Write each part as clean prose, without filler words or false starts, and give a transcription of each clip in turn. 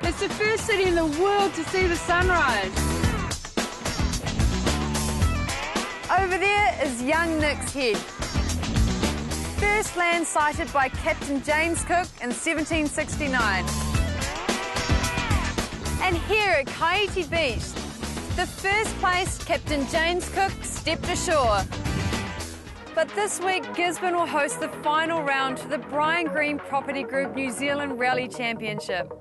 It's the first city in the world to see the sunrise. Over there is young Nick's Head. First land sighted by Captain James Cook in 1769. And here at Kaiti Beach, the first place Captain James Cook stepped ashore. But this week, Gisborne will host the final round for the Brian Green Property Group New Zealand Rally Championship.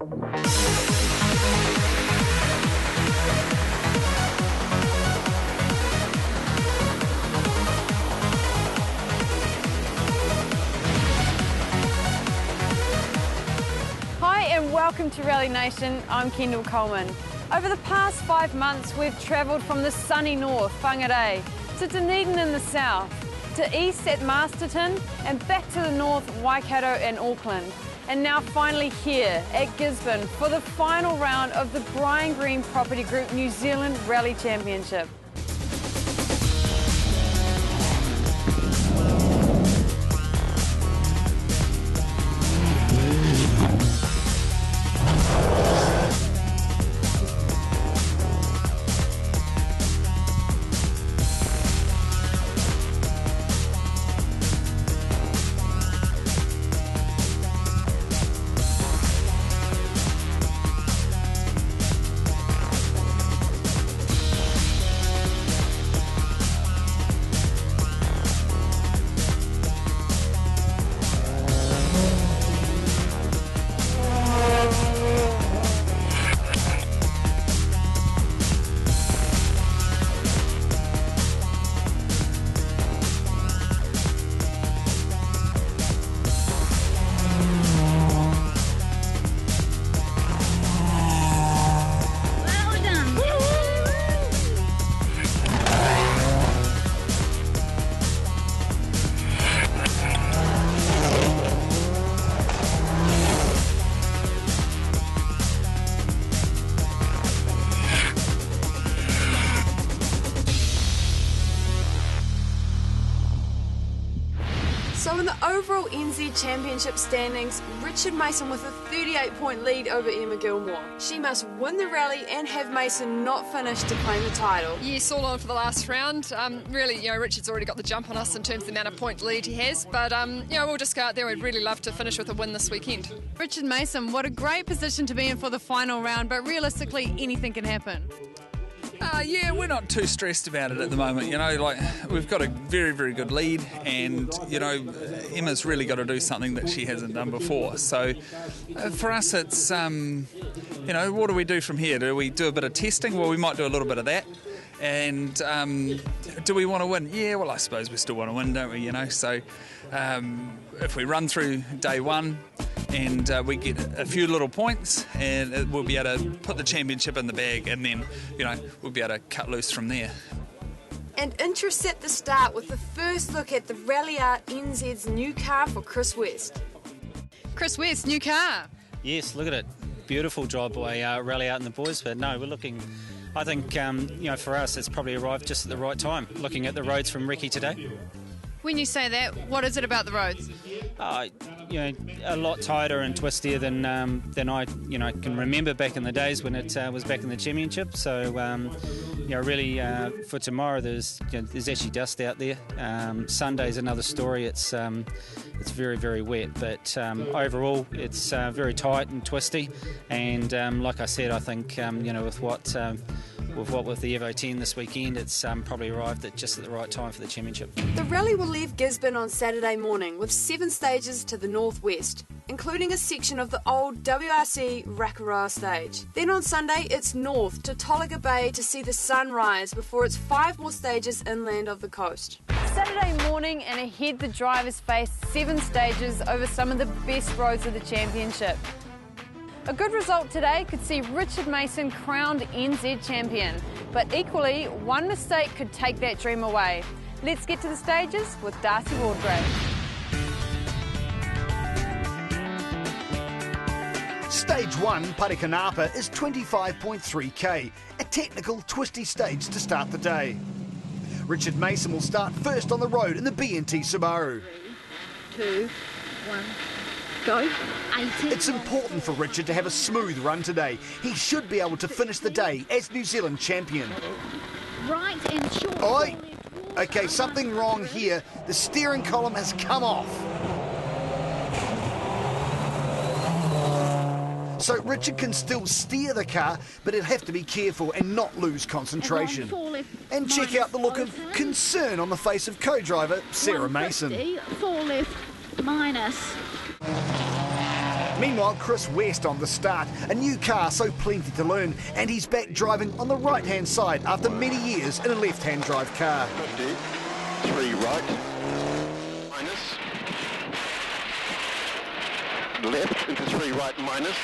Hi and welcome to Rally Nation, I'm Kendall Coleman. Over the past 5 months, we've travelled from the sunny north, Whangarei, to Dunedin in the south, to east at Masterton, and back to the north, Waikato and Auckland. And now finally here at Gisborne for the final round of the Brian Green Property Group New Zealand Rally Championship. So in the overall NZ Championship standings, Richard Mason with a 38-point lead over Emma Gilmore. She must win the rally and have Mason not finish to claim the title. Yes, all on for the last round. Really, Richard's already got the jump on us in terms of the amount of point lead he has, but we'll just go out there. We'd really love to finish with a win this weekend. Richard Mason, what a great position to be in for the final round, but realistically anything can happen. Yeah, we're not too stressed about it at the moment. We've got a very, very good lead, and Emma's really got to do something that she hasn't done before. So for us, it's what do we do from here? Do we do a bit of testing? Well, we might do a little bit of that. And do we want to win? Yeah, well, I suppose we still want to win, don't we? So if we run through day one and we get a few little points, and we'll be able to put the championship in the bag, and then we'll be able to cut loose from there. And interest at the start with the first look at the Rally Art NZ's new car for Chris West. Chris West, new car. Yes, look at it. Beautiful job by Rally Art and the boys, but no, we're looking. I think for us, it's probably arrived just at the right time. Looking at the roads from Ricky today. When you say that, what is it about the roads? A lot tighter and twistier than I can remember back in the days when it was back in the championship. So really for tomorrow, there's actually dust out there. Sunday's another story. It's very, very wet, but overall it's very tight and twisty. And like I said, I think with the Evo 10 this weekend, it's probably arrived just at the right time for the championship. The rally will leave Gisborne on Saturday morning with 7 stages to the northwest, including a section of the old WRC Rakaroa stage. Then on Sunday, it's north to Tolaga Bay to see the sun rise before it's 5 more stages inland of the coast. Saturday morning and ahead, the drivers face 7 stages over some of the best roads of the championship. A good result today could see Richard Mason crowned NZ champion, but equally, one mistake could take that dream away. Let's get to the stages with Darcy Wardgrave. Stage 1, Parikanapa, is 25.3k, a technical, twisty stage to start the day. Richard Mason will start first on the road in the B&T Subaru. 3, 2, 1... go. 80. It's important for Richard to have a smooth run today. He should be able to finish the day as New Zealand champion. Right and short. Oi! Okay, something wrong here. The steering column has come off. So Richard can still steer the car, but he'll have to be careful and not lose concentration. And check out the look of concern on the face of co-driver Sarah Mason. 4 left minus. Meanwhile, Chris West on the start. A new car, so plenty to learn. And he's back driving on the right-hand side after many years in a left-hand drive car. 50, 3 right, minus. Left into 3 right, minus.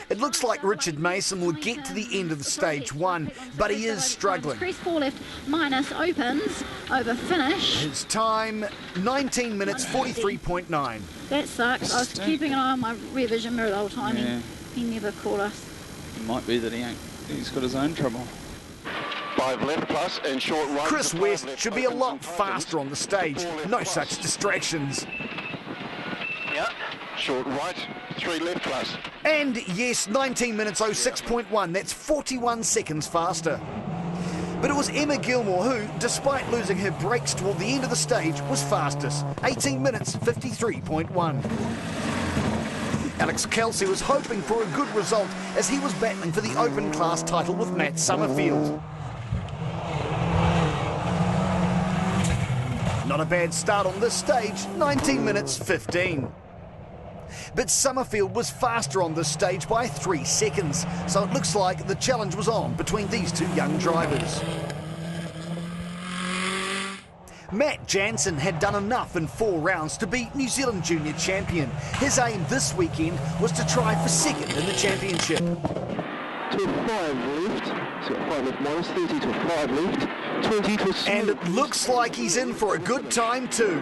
It looks like Richard Mason will get to the end of the stage 1, but he is struggling. Press 4 left minus opens over finish. His time, 19 minutes 43.9. That sucks. I was keeping an eye on my rear vision mirror the whole time. Yeah. He never caught us. It might be that he's got his own trouble. 5 left plus and short right. Chris West should be a lot faster on the stage. No such distractions. Yeah. Short right, 3 left plus. And yes, 19 minutes 06.1. That's 41 seconds faster. But it was Emma Gilmore who, despite losing her brakes toward the end of the stage, was fastest. 18 minutes 53.1. Alex Kelsey was hoping for a good result as he was battling for the open class title with Matt Summerfield. Not a bad start on this stage, 19 minutes 15. But Summerfield was faster on this stage by 3 seconds, so it looks like the challenge was on between these two young drivers. Matt Jansen had done enough in 4 rounds to beat New Zealand junior champion. His aim this weekend was to try for second in the championship. To 5 left, so 5 left minus, 30 to 5 left, 20 to smooth. And it looks like he's in for a good time too.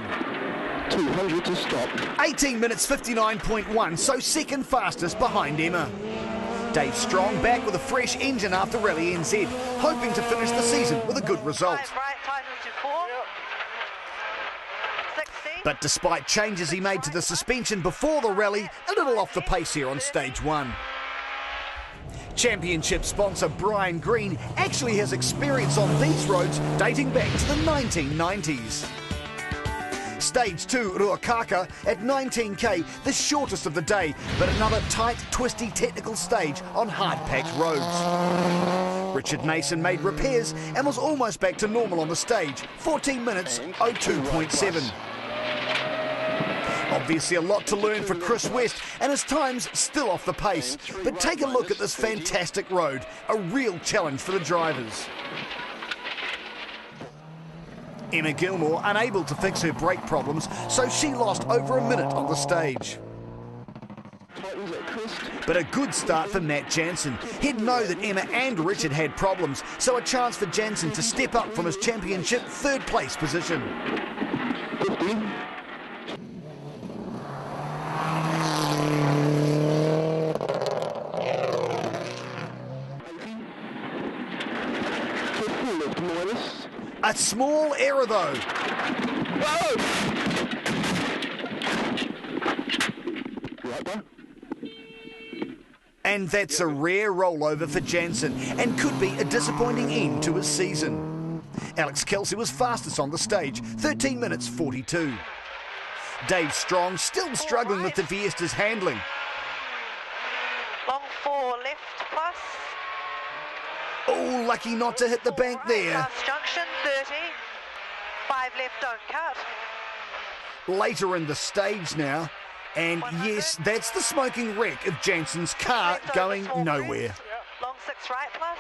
200 to stop. 18 minutes 59.1, so second fastest behind Emma. Dave Strong back with a fresh engine after Rally NZ, hoping to finish the season with a good result. But despite changes he made to the suspension before the rally, a little off the pace here on stage 1. Championship sponsor Brian Green actually has experience on these roads dating back to the 1990s. Stage 2, Ruakaka, at 19k, the shortest of the day, but another tight, twisty technical stage on hard-packed roads. Richard Mason made repairs and was almost back to normal on the stage, 14 minutes 02.7. Obviously a lot to learn for Chris West, and his time's still off the pace. But take a look at this fantastic road, a real challenge for the drivers. Emma Gilmore unable to fix her brake problems, so she lost over a minute on the stage. But a good start for Matt Jansen. He'd know that Emma and Richard had problems, so a chance for Jansen to step up from his championship third place position. 50. A small error though. Whoa! Right there. And that's a rare rollover for Jansen and could be a disappointing end to his season. Alex Kelsey was fastest on the stage, 13 minutes 42. Dave Strong still struggling with the Fiesta's handling. Long 4 left plus. Oh, lucky not to hit the bank there. Last junction 30. 5 left, don't cut. Later in the stage now. And yes, that's the smoking wreck of Jansen's car going nowhere. Long 6 right plus.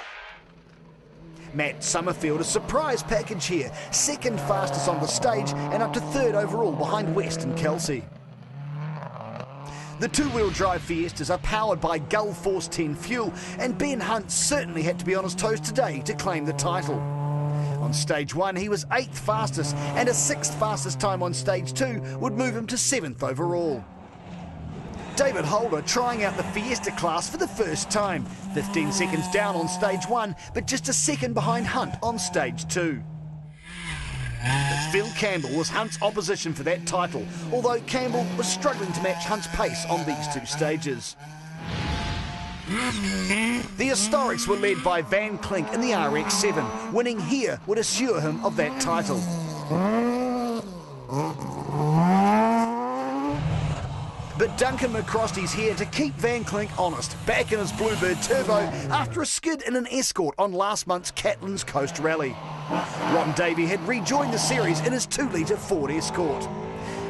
Matt Summerfield, a surprise package here. Second fastest on the stage and up to third overall behind West and Kelsey. The two-wheel drive Fiestas are powered by Gull Force 10 fuel, and Ben Hunt certainly had to be on his toes today to claim the title. On stage 1 he was 8th fastest, and a 6th fastest time on stage 2 would move him to 7th overall. David Holder trying out the Fiesta class for the first time. 15 seconds down on stage 1, but just a second behind Hunt on stage 2. But Phil Campbell was Hunt's opposition for that title, although Campbell was struggling to match Hunt's pace on these 2 stages. The Historics were led by Van Klink in the RX-7. Winning here would assure him of that title. But Duncan McCrosty's here to keep Van Klink honest, back in his Bluebird Turbo after a skid in an Escort on last month's Catlin's Coast Rally. Ron Davey had rejoined the series in his 2-litre Ford Escort.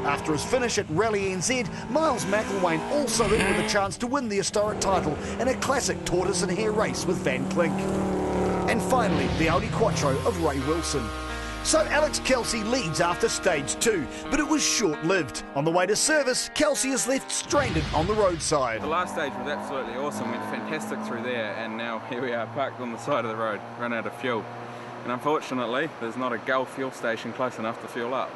After his finish at Rally NZ, Miles McElwain also in with a chance to win the historic title in a classic tortoise and hare race with Van Klink. And finally, the Audi Quattro of Ray Wilson. So Alex Kelsey leads after stage 2, but it was short-lived. On the way to service, Kelsey is left stranded on the roadside. The last stage was absolutely awesome, went fantastic through there, and now here we are parked on the side of the road, run out of fuel. And unfortunately, there's not a Gull fuel station close enough to fuel up.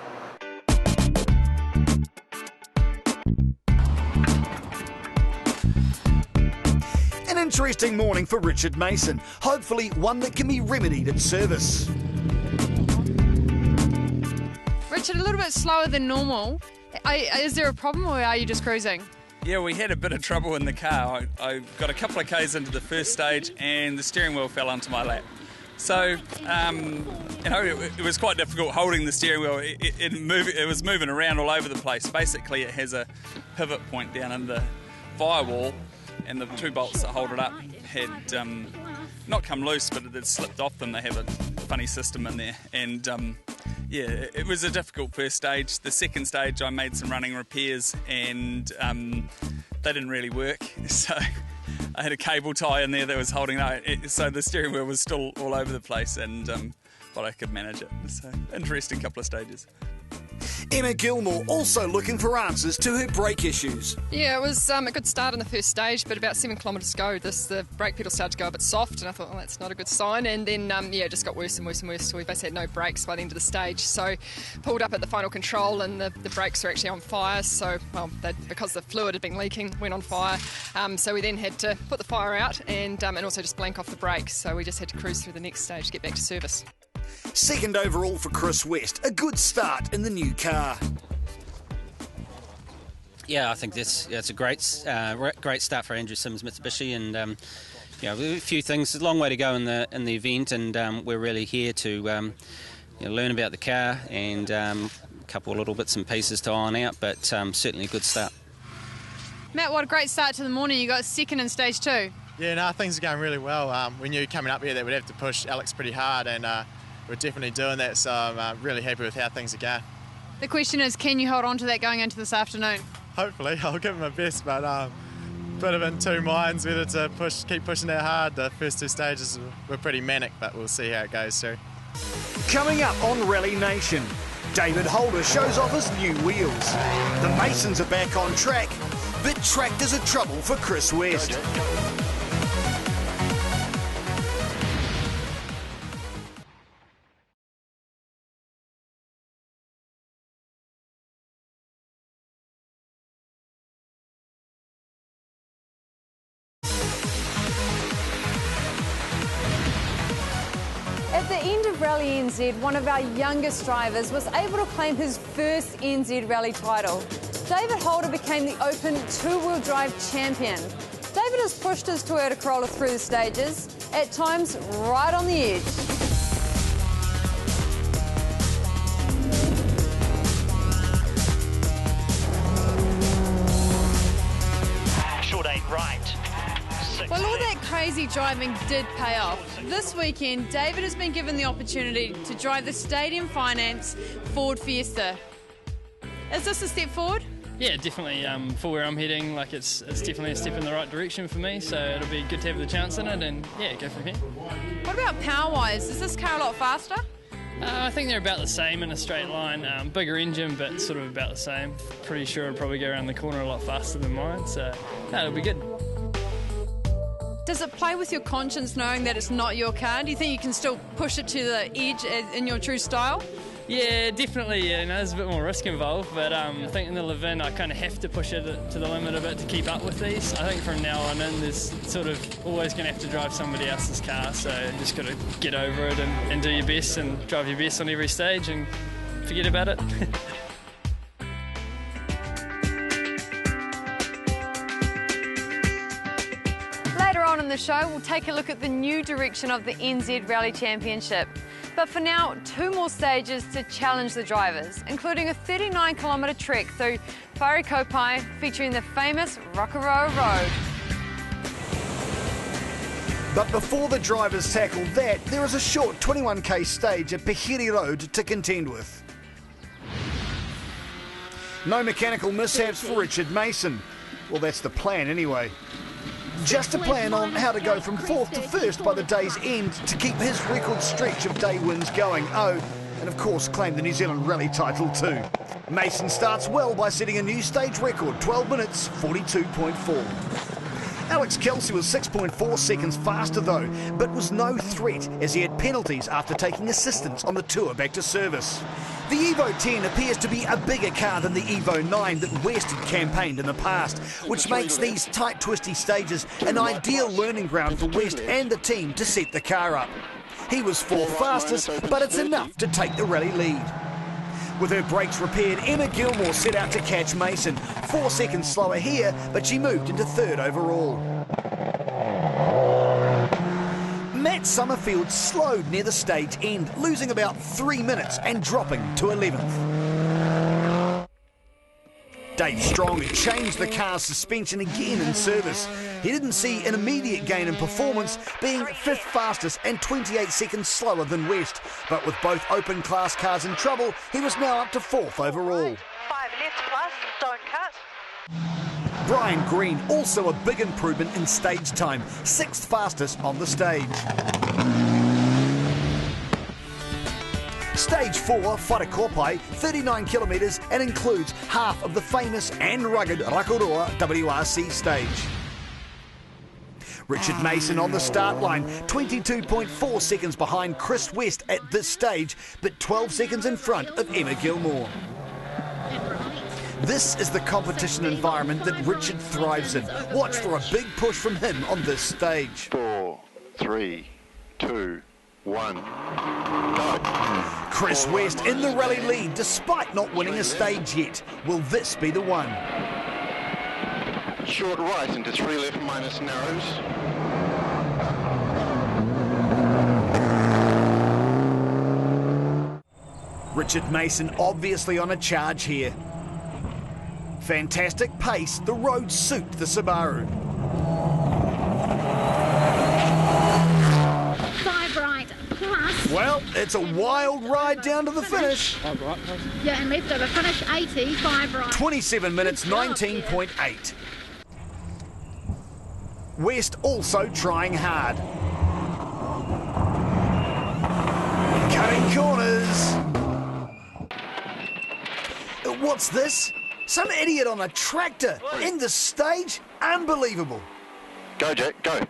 An interesting morning for Richard Mason, hopefully one that can be remedied at service. Richard, a little bit slower than normal. Is there a problem or are you just cruising? Yeah, we had a bit of trouble in the car. I got a couple of Ks into the first stage and the steering wheel fell onto my lap. So, it was quite difficult holding the steering wheel. It was moving around all over the place. Basically, it has a pivot point down in the firewall, and the 2 bolts that hold it up had not come loose, but it had slipped off them. They have a funny system in there. And, it was a difficult first stage. The second stage, I made some running repairs, and they didn't really work. So I had a cable tie in there that was holding out, so the steering wheel was still all over the place, and but I could manage it. So interesting couple of stages. Emma Gilmore also looking for answers to her brake issues. Yeah, it was a good start in the first stage, but about 7 kilometres to go, the brake pedal started to go a bit soft, and I thought, well, that's not a good sign. And then, it just got worse and worse and worse, so we basically had no brakes by the end of the stage. So pulled up at the final control, and the brakes were actually on fire. So, because the fluid had been leaking, went on fire. So we then had to put the fire out and also just blank off the brakes. So we just had to cruise through the next stage to get back to service. Second overall for Chris West, a good start in the new car. Yeah, I think it's a great start for Andrew Sims Mitsubishi, and a few things. There's a long way to go in the event, and we're really here to learn about the car and a couple of little bits and pieces to iron out, but certainly a good start. Matt, what a great start to the morning. You got second in stage 2. Yeah, no, things are going really well. We knew coming up here that we'd have to push Alex pretty hard, and we're definitely doing that, so I'm really happy with how things are going. The question is, can you hold on to that going into this afternoon? Hopefully, I'll give it my best, but bit of in 2 minds whether to keep pushing that hard. The first 2 stages were pretty manic, but we'll see how it goes through. Coming up on Rally Nation, David Holder shows off his new wheels. The Masons are back on track, but tractors are trouble for Chris West. At the end of Rally NZ, one of our youngest drivers was able to claim his first NZ Rally title. David Holder became the Open 2-wheel drive champion. David has pushed his Toyota Corolla through the stages, at times right on the edge. Short 8 right. Well, all that crazy driving did pay off. This weekend, David has been given the opportunity to drive the Stadium Finance Ford Fiesta. Is this a step forward? Yeah, definitely. For where I'm heading, it's definitely a step in the right direction for me, so it'll be good to have the chance in it and, go from here. What about power-wise? Is this car a lot faster? I think they're about the same in a straight line. Bigger engine, but sort of about the same. Pretty sure it'll probably go around the corner a lot faster than mine, so it'll be good. Does it play with your conscience knowing that it's not your car? Do you think you can still push it to the edge in your true style? Yeah, definitely. Yeah, there's a bit more risk involved, but I think in the Levin I kind of have to push it to the limit a bit to keep up with these. I think from now on in, there's sort of always going to have to drive somebody else's car, so just got to get over it and do your best and drive your best on every stage and forget about it. Later on in the show, we'll take a look at the new direction of the NZ Rally Championship. But for now, 2 more stages to challenge the drivers, including a 39-kilometre trek through Wharekopai featuring the famous Rokaroa Road. But before the drivers tackle that, there is a short 21k stage at Pihiri Road to contend with. No mechanical mishaps for Richard Mason. Well, that's the plan anyway. Just a plan on how to go from 4th to 1st by the day's end to keep his record stretch of day wins going. Oh, and of course claim the New Zealand Rally title too. Mason starts well by setting a new stage record, 12 minutes 42.4. Alex Kelsey was 6.4 seconds faster though, but was no threat as he had penalties after taking assistance on the tour back to service. The Evo 10 appears to be a bigger car than the Evo 9 that West had campaigned in the past, which makes these tight, twisty stages an ideal learning ground for West and the team to set the car up. He was 4th fastest, but it's enough to take the rally lead. With her brakes repaired, Emma Gilmore set out to catch Mason. 4 seconds slower here, but she moved into 3rd overall. Matt Summerfield slowed near the stage end, losing about 3 minutes and dropping to 11th. Dave Strong changed the car's suspension again in service. He didn't see an immediate gain in performance, being 5th fastest and 28 seconds slower than West. But with both open class cars in trouble, he was now up to 4th overall. 5 left plus, don't cut. Brian Green, also a big improvement in stage time, 6th fastest on the stage. Stage 4, Wharekopai, 39 kilometres and includes half of the famous and rugged Rokaroa WRC stage. Richard Mason on the start line, 22.4 seconds behind Chris West at this stage, but 12 seconds in front of Emma Gilmore. This is the competition environment that Richard thrives in. Watch for a big push from him on this stage. 4, 3, 2, 1, go. Chris West in the rally lead despite not winning a stage yet. Will this be the one? Short right into 3 left minus narrows. Richard Mason obviously on a charge here. Fantastic pace, the roads suit the Subaru. 5 right plus. Well, it's a wild ride down to the finish. Yeah, and left over finish 80, 5 right. 27 minutes, 19.8. West also trying hard. Cutting corners. What's this? Some idiot on a tractor in the stage? Unbelievable. Go, Jack, go.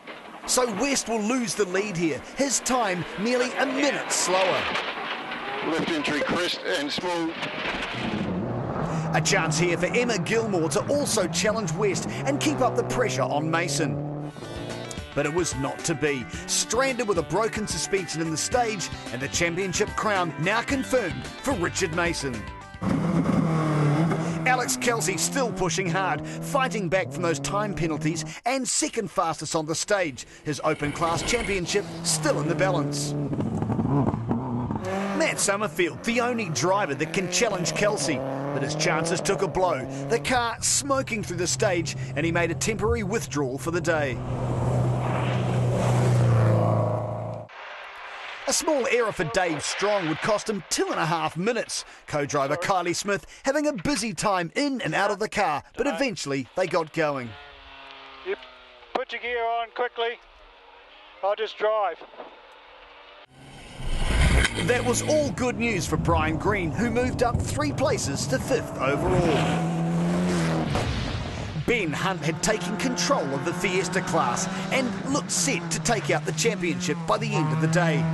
So West will lose the lead here. His time nearly a minute slower. Left entry crest and small. A chance here for Emma Gilmore to also challenge West and keep up the pressure on Mason. But it was not to be. Stranded with a broken suspension in the stage, and the championship crown now confirmed for Richard Mason. Alex Kelsey still pushing hard, fighting back from those time penalties and 2nd fastest on the stage. His open class championship still in the balance. Matt Summerfield, the only driver that can challenge Kelsey, but his chances took a blow. The car smoking through the stage, and he made a temporary withdrawal for the day. A small error for Dave Strong would cost him 2.5 minutes. Co-driver Kylie Smith having a busy time in and out of the car, but eventually they got going. Yep. Put your gear on quickly. I'll just drive. That was all good news for Brian Green, who moved up 3 places to 5th overall. Ben Hunt had taken control of the Fiesta class and looked set to take out the championship by the end of the day.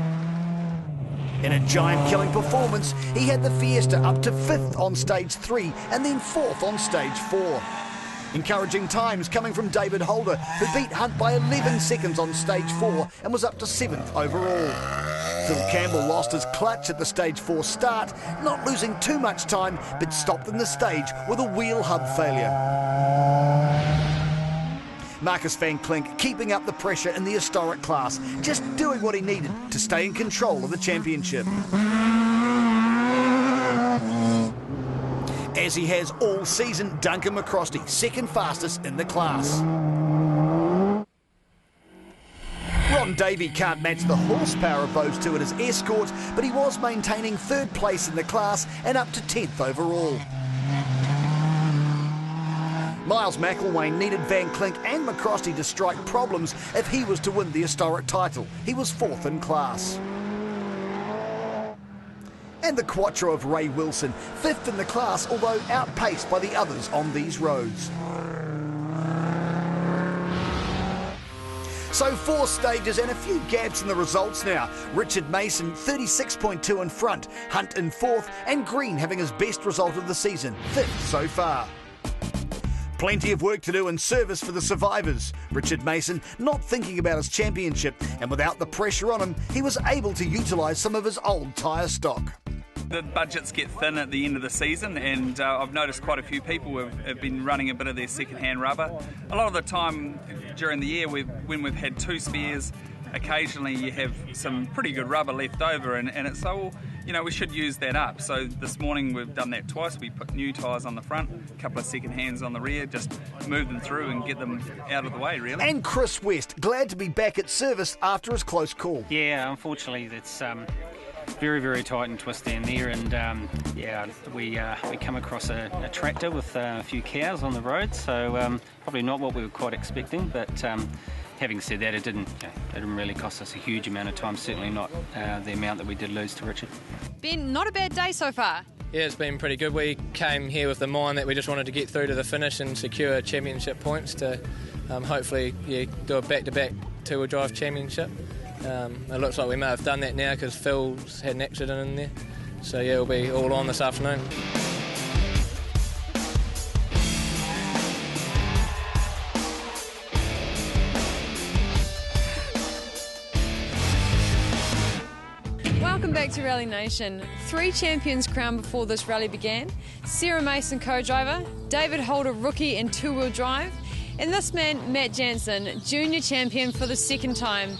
In a giant-killing performance, he had the Fiesta up to 5th on stage 3 and then 4th on stage 4. Encouraging times coming from David Holder, who beat Hunt by 11 seconds on stage 4 and was up to 7th overall. Phil Campbell lost his clutch at the stage 4 start, not losing too much time, but stopped in the stage with a wheel hub failure. Marcus van Klink keeping up the pressure in the historic class, just doing what he needed to stay in control of the championship. As he has all season, Duncan McCrosty, second fastest in the class. Ron Davey can't match the horsepower of those two at his Escort, but he was maintaining 3rd place in the class and up to 10th overall. Miles McElwain needed Van Klink and McCrosty to strike problems if he was to win the historic title. He was 4th in class. And the Quattro of Ray Wilson, 5th in the class, although outpaced by the others on these roads. So 4 stages and a few gaps in the results now. Richard Mason 36.2 in front, Hunt in 4th, and Green having his best result of the season, 5th so far. Plenty of work to do in service for the survivors. Richard Mason not thinking about his championship, and without the pressure on him, he was able to utilise some of his old tyre stock. The budgets get thin at the end of the season, and I've noticed quite a few people have been running a bit of their second-hand rubber. A lot of the time during the year, when we've had 2 spares, occasionally you have some pretty good rubber left over, and it's so, you know, we should use that up. So this morning we've done that twice. We put new tyres on the front, a couple of second hands on the rear, just move them through and get them out of the way, really. And Chris West, glad to be back at service after his close call. Yeah, unfortunately that's very, very tight and twisty in there, and yeah, we come across a tractor with a few cows on the road, so probably not what we were quite expecting, but having said that, it didn't really cost us a huge amount of time, certainly not the amount that we did lose to Richard. Ben, not a bad day so far. Yeah, it's been pretty good. We came here with the mind that we just wanted to get through to the finish and secure championship points to hopefully do a back-to-back two-wheel drive championship. It looks like we may have done that now because Phil's had an accident in there. So yeah, we'll be all on this afternoon. Welcome back to Rally Nation. 3 champions crowned before this rally began. Sarah Mason, co-driver, David Holder, rookie in two-wheel drive, and this man, Matt Jansen, junior champion for the 2nd time.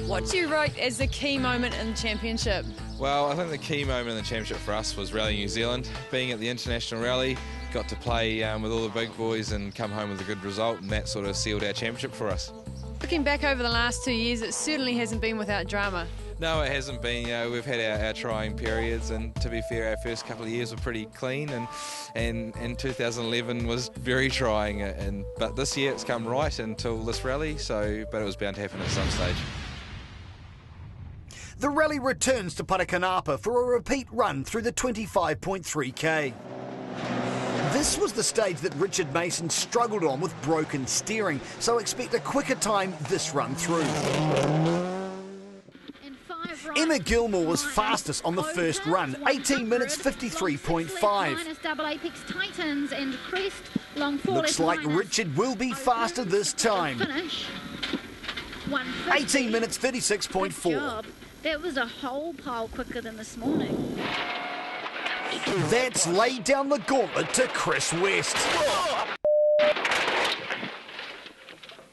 What do you rate as the key moment in the championship? Well, I think the key moment in the championship for us was Rally New Zealand. Being at the international rally, got to play with all the big boys and come home with a good result, and that sort of sealed our championship for us. Looking back over the last 2 years, it certainly hasn't been without drama. No, it hasn't been. We've had our trying periods, and to be fair, our first couple of years were pretty clean, and 2011 was very trying. But this year it's come right until this rally, but it was bound to happen at some stage. The rally returns to Parakanapa for a repeat run through the 25.3k. This was the stage that Richard Mason struggled on with broken steering, so expect a quicker time this run through. Emma Gilmore was fastest on the first run, 18 minutes 53.5. Looks like Richard will be faster this time. 18 minutes 36.4. That was a whole pile quicker than this morning. That's laid down the gauntlet to Chris West.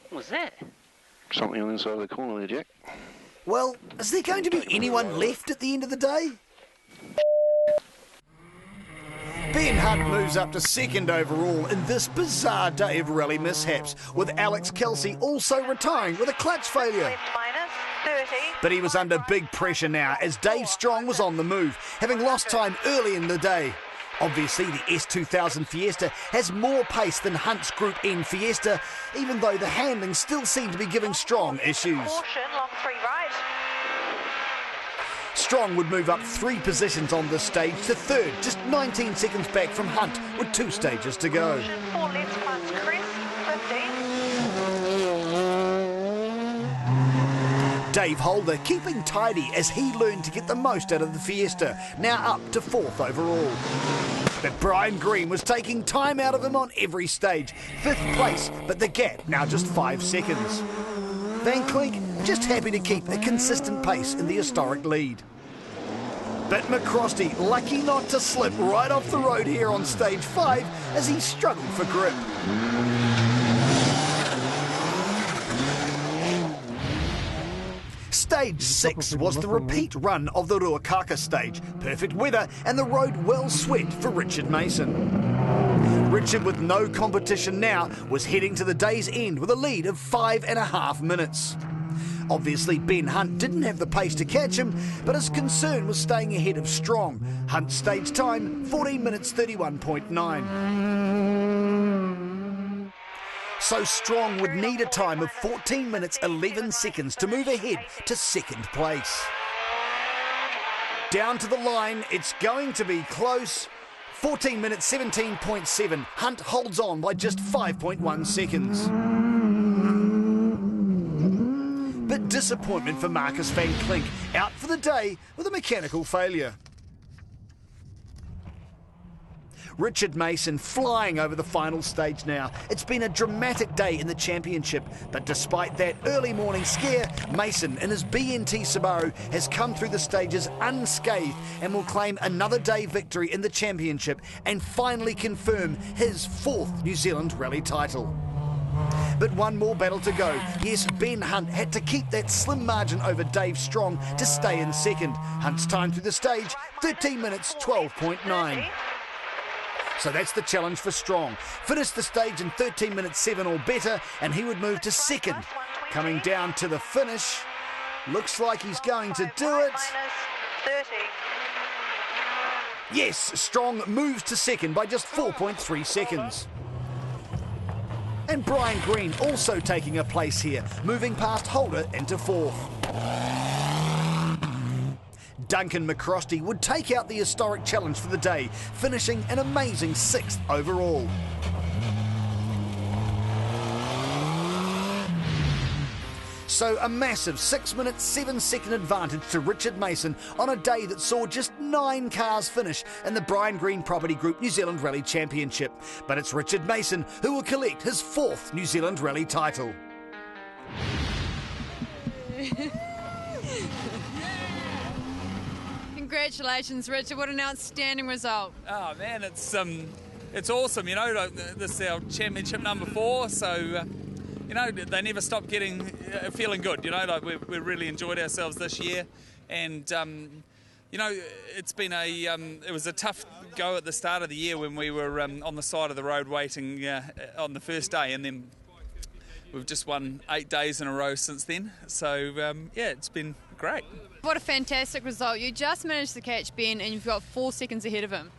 What was that? Something on the inside of the corner there, Jack. Well, is there going to be anyone left at the end of the day? Ben Hunt moves up to 2nd overall in this bizarre day of rally mishaps, with Alex Kelsey also retiring with a clutch failure. But he was under big pressure now as Dave Strong was on the move, having lost time early in the day. Obviously, the S2000 Fiesta has more pace than Hunt's Group N Fiesta, even though the handling still seemed to be giving Strong issues. Strong would move up 3 positions on this stage to third, just 19 seconds back from Hunt with 2 stages to go. 4 left past crest, 15. Dave Holder keeping tidy as he learned to get the most out of the Fiesta, now up to 4th overall. But Brian Green was taking time out of him on every stage. 5th place, but the gap now just 5 seconds. Van Klink just happy to keep a consistent pace in the historic lead. But McCrosty lucky not to slip right off the road here on stage 5 as he struggled for grip. Stage 6 was the repeat run of the Ruakaka stage. Perfect weather and the road well swept for Richard Mason. Richard, with no competition now, was heading to the day's end with a lead of 5.5 minutes. Obviously, Ben Hunt didn't have the pace to catch him, but his concern was staying ahead of Strong. Hunt's stage time, 14 minutes 31.9. So Strong would need a time of 14 minutes 11 seconds to move ahead to 2nd place. Down to the line, it's going to be close. 14 minutes 17.7. Hunt holds on by just 5.1 seconds. But disappointment for Marcus Van Klink, out for the day with a mechanical failure. Richard Mason flying over the final stage now. It's been a dramatic day in the championship, but despite that early morning scare, Mason in his BNT Subaru has come through the stages unscathed and will claim another day victory in the championship and finally confirm his 4th New Zealand Rally title. But one more battle to go. Yes, Ben Hunt had to keep that slim margin over Dave Strong to stay in 2nd. Hunt's time through the stage, 13 minutes 12.9. So that's the challenge for Strong. Finish the stage in 13 minutes 7 or better and he would move to 2nd. Coming down to the finish, looks like he's going to do it. Yes, Strong moves to 2nd by just 4.3 seconds. And Brian Green also taking a place here, moving past Holder into 4th. Duncan McCrosty would take out the historic challenge for the day, finishing an amazing 6th overall. So a massive 6 minute 7 second advantage to Richard Mason on a day that saw just 9 cars finish in the Brian Green Property Group New Zealand Rally Championship. But it's Richard Mason who will collect his 4th New Zealand Rally title. Congratulations, Richard. What an outstanding result. Oh man, it's awesome. You know, this is our championship number 4, so you know they never stop feeling good. You know, like we really enjoyed ourselves this year, and you know it's been it was a tough go at the start of the year when we were on the side of the road waiting on the first day, and then we've just won 8 days in a row since then. So yeah, it's been great. What a fantastic result. You just managed to catch Ben and you've got 4 seconds ahead of him.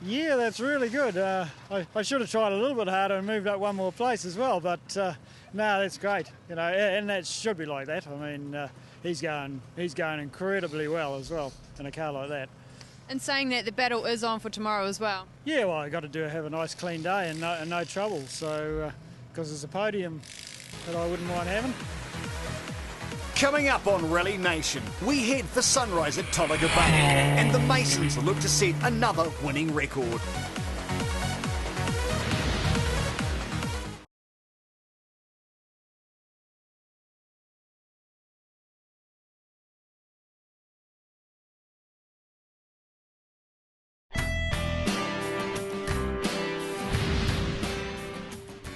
Yeah, that's really good. I should have tried a little bit harder and moved up 1 more place as well, but no, that's great. You know, and that should be like that. I mean, he's going incredibly well as well in a car like that. And saying that, the battle is on for tomorrow as well. Yeah, well, I got to have a nice clean day and no trouble. So because there's a podium that I wouldn't mind having. Coming up on Rally Nation, we head for sunrise at Tolaga Bay, and the Masons look to set another winning record.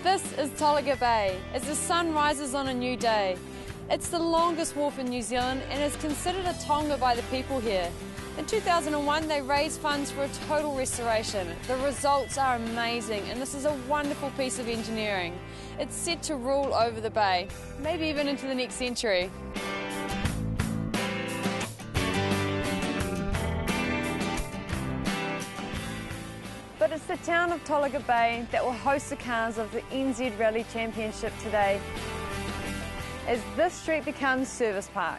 This is Tolaga Bay as the sun rises on a new day. It's the longest wharf in New Zealand and is considered a tonga by the people here. In 2001, they raised funds for a total restoration. The results are amazing, and this is a wonderful piece of engineering. It's set to rule over the bay, maybe even into the next century. But it's the town of Tolaga Bay that will host the cars of the NZ Rally Championship today, as this street becomes Service Park.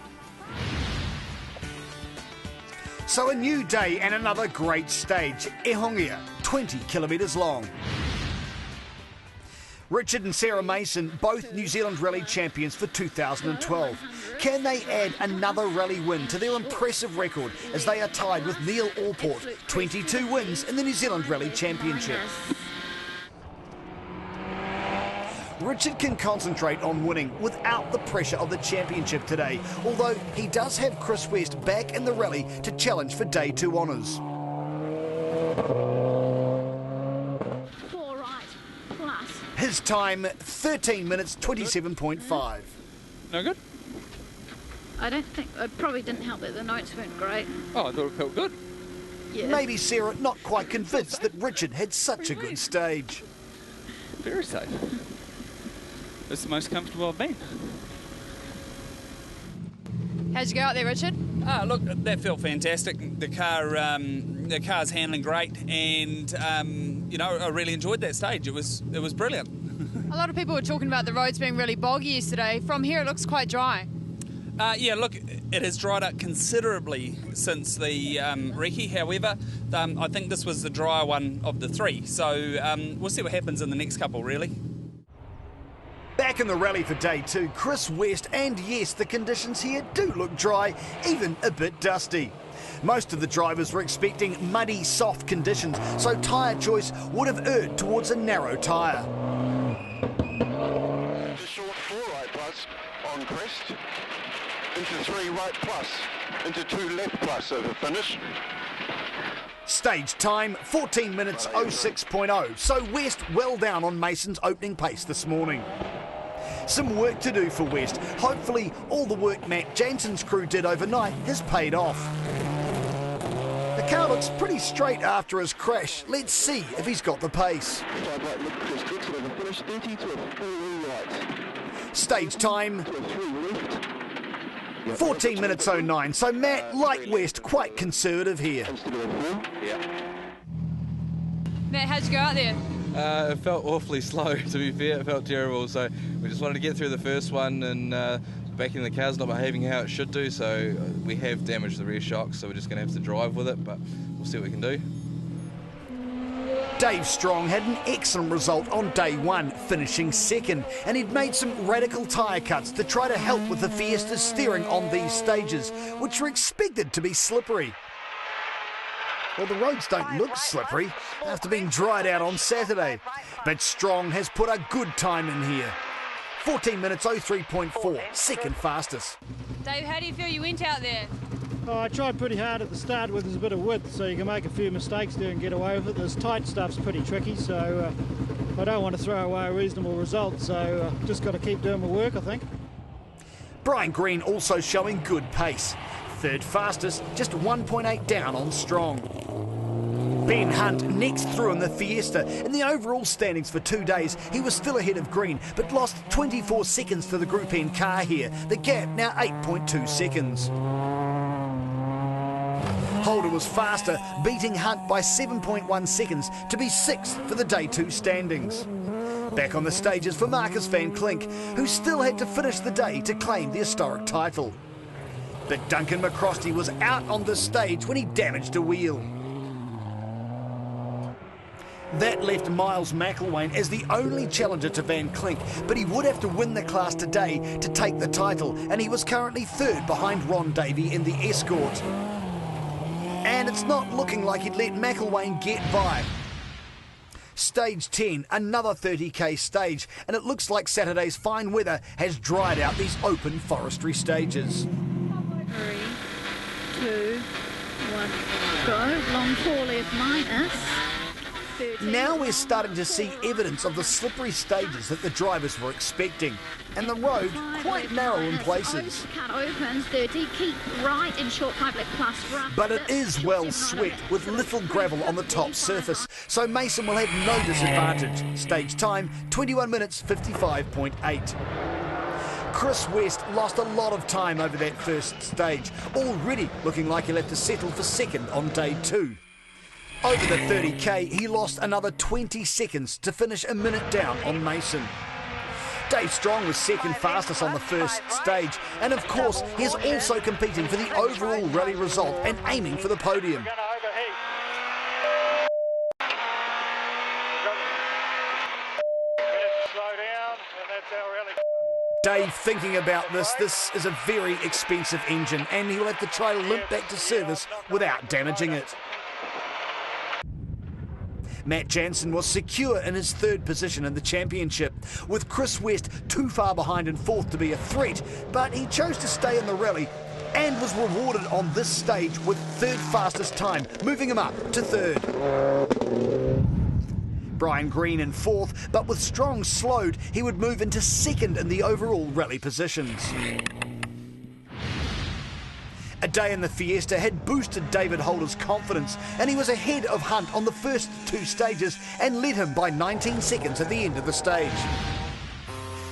So a new day and another great stage, Ehongia, 20 kilometres long. Richard and Sarah Mason, both New Zealand Rally champions for 2012. Can they add another rally win to their impressive record as they are tied with Neil Allport, 22 wins in the New Zealand Rally Championship? Richard can concentrate on winning without the pressure of the championship today, although he does have Chris West back in the rally to challenge for Day 2 honours. His time, 13 minutes 27.5. No good? I don't think, it probably didn't help that the notes weren't great. Oh, I thought it felt good. Yeah. Maybe Sarah not quite convinced that Richard had such a good stage. Very safe. It's the most comfortable I've been. How'd you go out there, Richard? Look, that felt fantastic. The car's handling great, and I really enjoyed that stage. It was brilliant. A lot of people were talking about the roads being really boggy yesterday. From here, it looks quite dry. Yeah, look, it has dried up considerably since the recce. However, I think this was the drier one of the three. So we'll see what happens in the next couple, really. Back in the rally for Day 2, Chris West, and yes, the conditions here do look dry, even a bit dusty. Most of the drivers were expecting muddy, soft conditions, so tyre choice would have erred towards a narrow tyre. Short 4 right plus on crest, into 3 right plus, into 2 left plus over finish. Stage time, 14 minutes 06.0, so West well down on Mason's opening pace this morning. Some work to do for West. Hopefully all the work Matt Jansen's crew did overnight has paid off. The car looks pretty straight after his crash. Let's see if he's got the pace. Stage time, 14 minutes 09, so Matt, like West, quite conservative here. Matt, how'd you go out there? It felt awfully slow, to be fair. It felt terrible, so we just wanted to get through the first one, and back in the car's not behaving how it should do, so we have damaged the rear shocks, so we're just going to have to drive with it, but we'll see what we can do. Dave Strong had an excellent result on Day 1, finishing second, and he'd made some radical tyre cuts to try to help with the Fiesta's steering on these stages, which were expected to be slippery. Well, the roads don't look slippery after being dried out on Saturday, but Strong has put a good time in here. 14 minutes 03.4, second fastest. Dave, how do you feel you went out there? Oh, I tried pretty hard at the start with a bit of width, so you can make a few mistakes there and get away with it. This tight stuff's pretty tricky, so I don't want to throw away a reasonable result, so just got to keep doing my work, I think. Brian Green also showing good pace. Third fastest, just 1.8 down on Strong. Ben Hunt next through in the Fiesta. In the overall standings for 2 days, he was still ahead of Green, but lost 24 seconds to the Group N car here. The gap now 8.2 seconds. Holder was faster, beating Hunt by 7.1 seconds to be 6th for the Day 2 standings. Back on the stages for Marcus van Klink, who still had to finish the day to claim the historic title. But Duncan McCrosty was out on the stage when he damaged a wheel. That left Miles McElwain as the only challenger to Van Klink, but he would have to win the class today to take the title, and he was currently third behind Ron Davey in the Escort. And it's not looking like he'd let McElwain get by. Stage 10, another 30k stage, and it looks like Saturday's fine weather has dried out these open forestry stages. 3, 2, 1, go. Long 4 left minus. 13. Now we're starting to see evidence of the slippery stages that the drivers were expecting, and the road quite narrow in places. Cut opens 30, keep right in short 5 left plus rough. But it is well swept with little gravel on the top surface, so Mason will have no disadvantage. Stage time 21 minutes 55.8. Chris West lost a lot of time over that first stage, already looking like he'll have to settle for second on Day 2. Over the 30k, he lost another 20 seconds to finish a minute down on Mason. Dave Strong was second fastest on the first stage, and of course he's also competing for the overall rally result and aiming for the podium. Dave thinking about this is a very expensive engine and he'll have to try to limp back to service without damaging it. Matt Jansen was secure in his third position in the championship, with Chris West too far behind in fourth to be a threat, but he chose to stay in the rally and was rewarded on this stage with third fastest time, moving him up to third. Brian Green in fourth, but with Strong slowed, he would move into second in the overall rally positions. A day in the Fiesta had boosted David Holder's confidence, and he was ahead of Hunt on the first two stages and led him by 19 seconds at the end of the stage.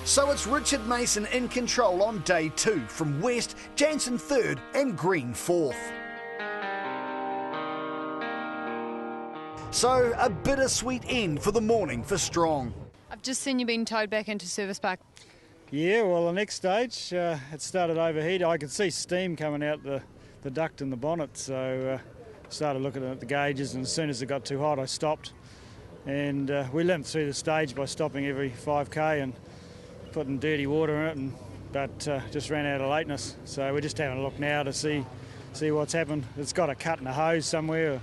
So it's Richard Mason in control on day 2, from West, Jansen third and Green fourth. So a bittersweet end for the morning for Strong. I've just seen you being towed back into service park. Yeah, well, the next stage, it started overheat. I could see steam coming out the duct and the bonnet, so started looking at the gauges, and as soon as it got too hot, I stopped. And we limped through the stage by stopping every 5k and putting dirty water in it, but just ran out of lateness. So we're just having a look now to see what's happened. It's got a cut in a hose somewhere or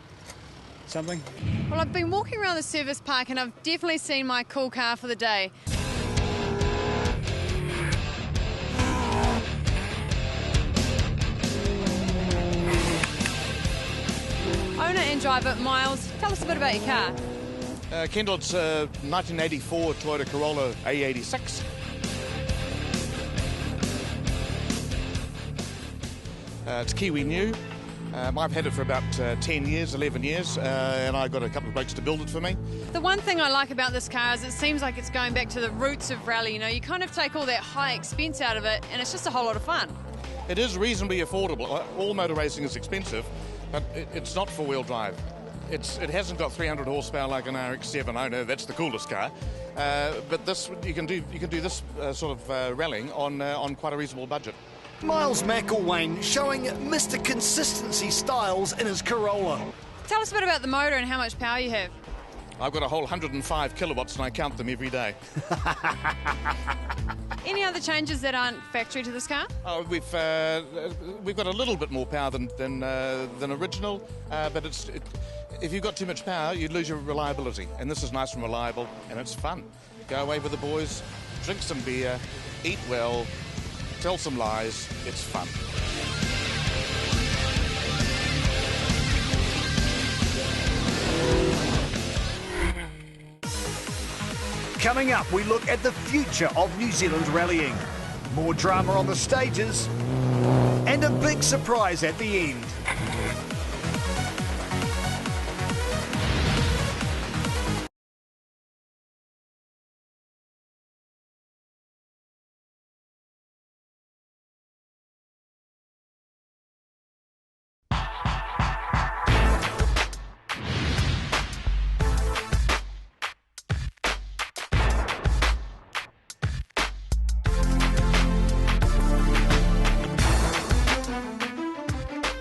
something. Well, I've been walking around the service park and I've definitely seen my cool car for the day. Owner and driver, Miles, tell us a bit about your car. Kendall, it's a 1984 Toyota Corolla A86. It's Kiwi new. I've had it for about 10 years, 11 years, and I got a couple of blokes to build it for me. The one thing I like about this car is it seems like it's going back to the roots of rally. You know, you kind of take all that high expense out of it and it's just a whole lot of fun. It is reasonably affordable. All motor racing is expensive, but it's not four-wheel drive. It hasn't got 300 horsepower like an RX-7. I know that's the coolest car, but this you can do this sort of rallying on quite a reasonable budget. Miles McElwain showing Mr. Consistency styles in his Corolla. Tell us a bit about the motor and how much power you have. I've got a whole 105 kilowatts and I count them every day. Any other changes that aren't factory to this car? Oh, we've got a little bit more power than original, but if you've got too much power, you lose your reliability. And this is nice and reliable, and it's fun. Go away with the boys, drink some beer, eat well, tell some lies. It's fun. Coming up, we look at the future of New Zealand rallying. More drama on the stages, and a big surprise at the end.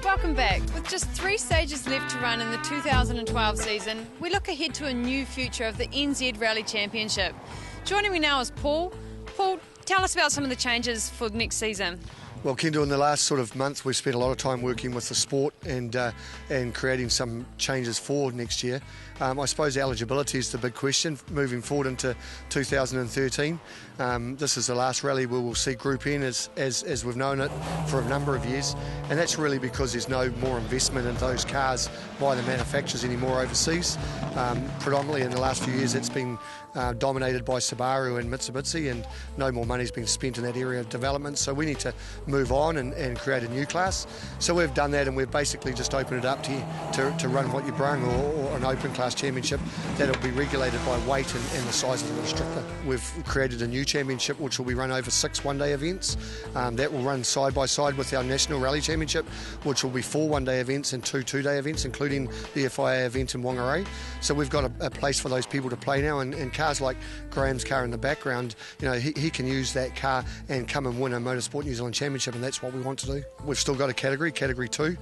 Welcome back. With just 3 stages left to run in the 2012 season, we look ahead to a new future of the NZ Rally Championship. Joining me now is Paul. Paul, tell us about some of the changes for next season. Well, Kendall, in the last sort of month, we've spent a lot of time working with the sport and creating some changes for next year. I suppose eligibility is the big question moving forward into 2013. This is the last rally where we'll see Group N as we've known it for a number of years, and that's really because there's no more investment in those cars by the manufacturers anymore overseas. Predominantly in the last few years, it's been dominated by Subaru and Mitsubishi, and no more money's been spent in that area of development. So we need to move on and create a new class. So we've done that, and we've basically just opened it up to run what you brung, or an open class championship that'll be regulated by weight and the size of the restrictor. We've created a new championship which will be run over 6 one-day events. That will run side by side with our National Rally Championship, which will be 4 one-day events and 2 two-day events, including the FIA event in Whangarei. So we've got a place for those people to play now, and cars like Graham's car in the background, he can use that car and come and win a Motorsport New Zealand Championship, and that's what we want to do. We've still got a category 2,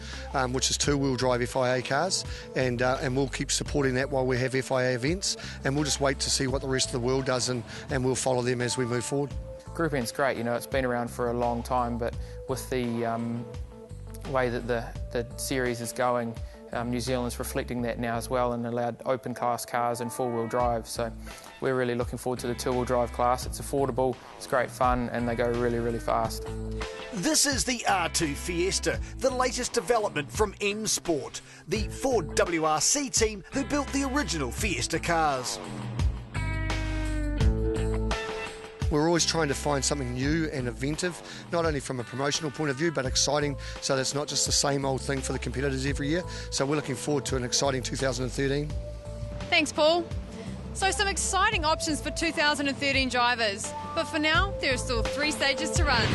which is 2-wheel drive FIA cars, and we'll keep supporting that while we have FIA events, and we'll just wait to see what the rest of the world does, and we'll follow them as we move forward. Group N's great, it's been around for a long time, but with the way that the series is going, New Zealand's reflecting that now as well, and allowed open class cars and 4-wheel drive. So we're really looking forward to the 2-wheel drive class. It's affordable, it's great fun, and they go really, really fast. This is the R2 Fiesta, the latest development from M Sport, the Ford WRC team who built the original Fiesta cars. We're always trying to find something new and inventive, not only from a promotional point of view, but exciting, so that it's not just the same old thing for the competitors every year. So we're looking forward to an exciting 2013. Thanks, Paul. So some exciting options for 2013 drivers, but for now, there are still 3 stages to run.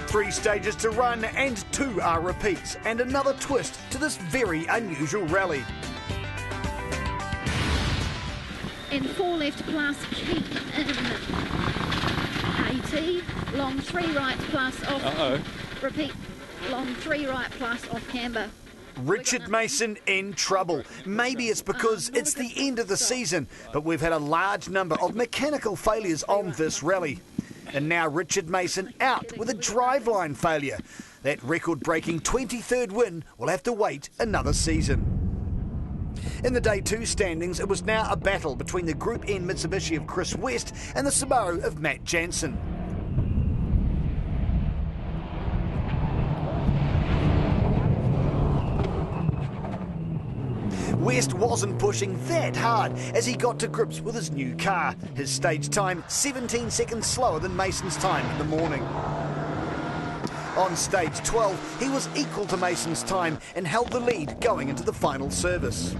3 stages to run, and 2 are repeats, and another twist to this very unusual rally. In 4 left plus keep in AT, long 3 right plus off. Repeat, long 3 right plus off camber. Richard Mason in trouble. Maybe it's because it's the end of the season, but we've had a large number of mechanical failures on this rally. And now Richard Mason out with a driveline failure. That record-breaking 23rd win will have to wait another season. In the Day 2 standings, it was now a battle between the Group N Mitsubishi of Chris West and the Subaru of Matt Jansen. West wasn't pushing that hard as he got to grips with his new car. His stage time 17 seconds slower than Mason's time in the morning. On stage 12, he was equal to Mason's time and held the lead going into the final service.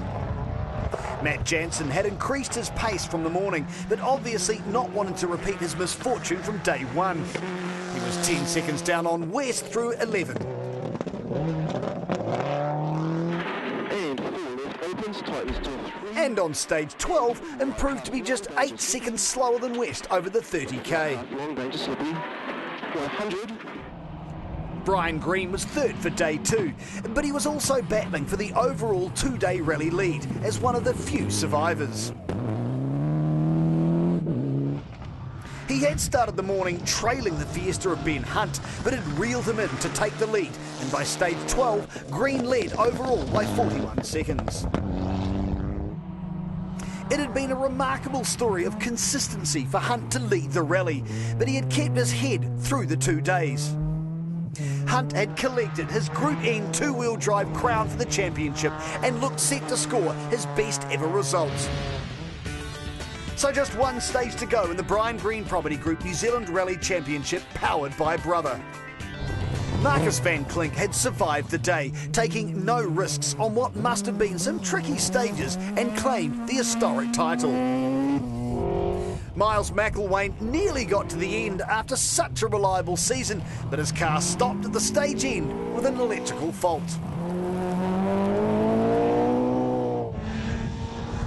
Matt Jansen had increased his pace from the morning, but obviously not wanting to repeat his misfortune from day 1. He was 10 seconds down on West through 11. And on stage 12, improved to be just 8 seconds slower than West over the 30k. Brian Green was 3rd for Day 2, but he was also battling for the overall 2-day rally lead as one of the few survivors. He had started the morning trailing the Fiesta of Ben Hunt, but it reeled him in to take the lead, and by stage 12, Green led overall by 41 seconds. It had been a remarkable story of consistency for Hunt to lead the rally, but he had kept his head through the 2 days. Hunt had collected his Group N 2-wheel drive crown for the championship and looked set to score his best ever results. So just 1 stage to go in the Brian Green Property Group New Zealand Rally Championship powered by Brother. Marcus van Klink had survived the day, taking no risks on what must have been some tricky stages, and claimed the historic title. Miles McElwain nearly got to the end after such a reliable season, but his car stopped at the stage end with an electrical fault.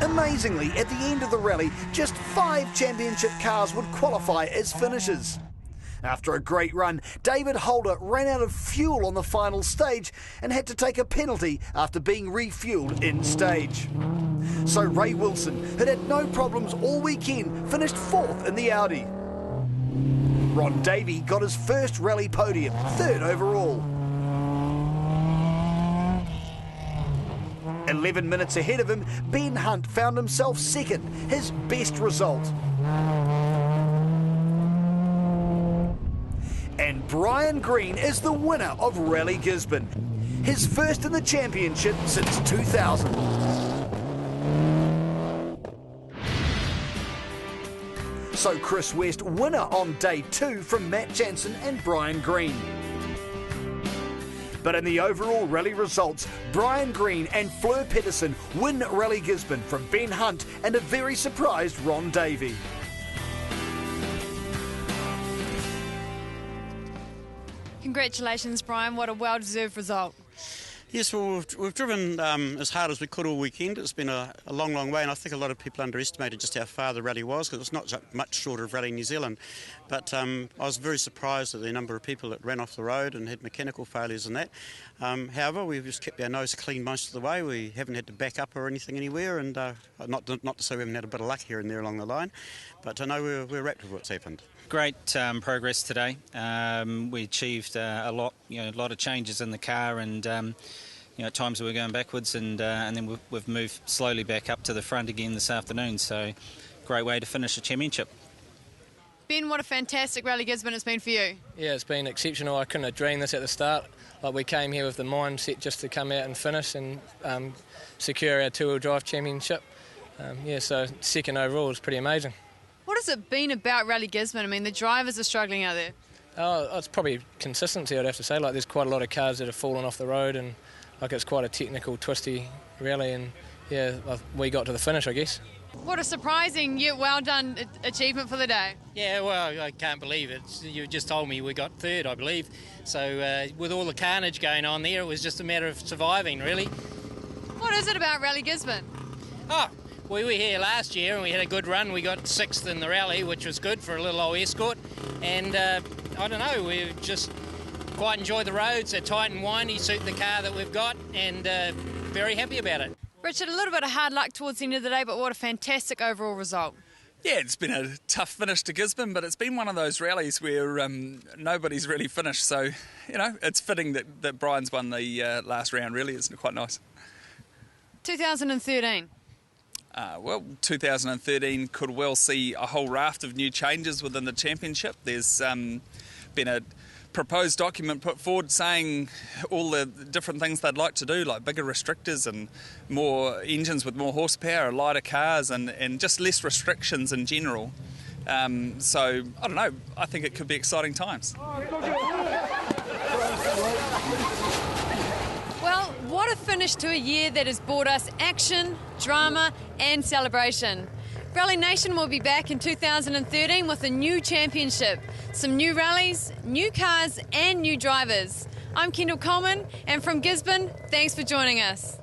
Amazingly, at the end of the rally, just 5 championship cars would qualify as finishers. After a great run, David Holder ran out of fuel on the final stage and had to take a penalty after being refueled in stage. So Ray Wilson, who'd had no problems all weekend, finished 4th in the Audi. Ron Davey got his first rally podium, 3rd overall. 11 minutes ahead of him, Ben Hunt found himself 2nd, his best result. And Brian Green is the winner of Rally Gisborne, his first in the championship since 2000. So Chris West, winner on day 2 from Matt Jansen and Brian Green. But in the overall rally results, Brian Green and Fleur Pedersen win Rally Gisborne from Ben Hunt and a very surprised Ron Davey. Congratulations, Brian. What a well-deserved result. Yes, well, we've driven as hard as we could all weekend. It's been a long, long way, and I think a lot of people underestimated just how far the rally was, because it's not much short of Rally New Zealand. But I was very surprised at the number of people that ran off the road and had mechanical failures and that. However, we've just kept our nose clean most of the way. We haven't had to back up or anything anywhere, and not to say we haven't had a bit of luck here and there along the line. But I know we're wrapped with what's happened. Great progress today. We achieved a lot of changes in the car, and at times we were going backwards, and then we've moved slowly back up to the front again this afternoon. So, great way to finish the championship. Ben, what a fantastic Rally Gisborne it's been for you. Yeah, it's been exceptional. I couldn't have dreamed this at the start. Like, we came here with the mindset just to come out and finish and secure our two-wheel drive championship. So second overall is pretty amazing. What has it been about Rally Gisborne? I mean, the drivers are struggling out there. Oh, it's probably consistency, I'd have to say. Like, there's quite a lot of cars that have fallen off the road, and it's quite a technical, twisty rally, and we got to the finish, I guess. What a surprising yet well done achievement for the day. Yeah, well, I can't believe it. You just told me we got third, I believe. So with all the carnage going on there, it was just a matter of surviving, really. What is it about Rally Gisborne? We were here last year and we had a good run. We got 6th in the rally, which was good for a little old Escort. And I don't know, we just quite enjoy the roads. They're tight and windy, suit the car that we've got, and very happy about it. Richard, a little bit of hard luck towards the end of the day, but what a fantastic overall result. Yeah, it's been a tough finish to Gisborne, but it's been one of those rallies where nobody's really finished. So, it's fitting that Brian's won the last round, really. It's quite nice. 2013. 2013 could well see a whole raft of new changes within the championship. There's been a proposed document put forward saying all the different things they'd like to do, like bigger restrictors and more engines with more horsepower, lighter cars, and just less restrictions in general. So, I don't know, I think it could be exciting times. Well, what a finish to a year that has brought us action, drama and celebration. Rally Nation will be back in 2013 with a new championship, some new rallies, new cars and new drivers. I'm Kendall Coleman, and from Gisborne, thanks for joining us.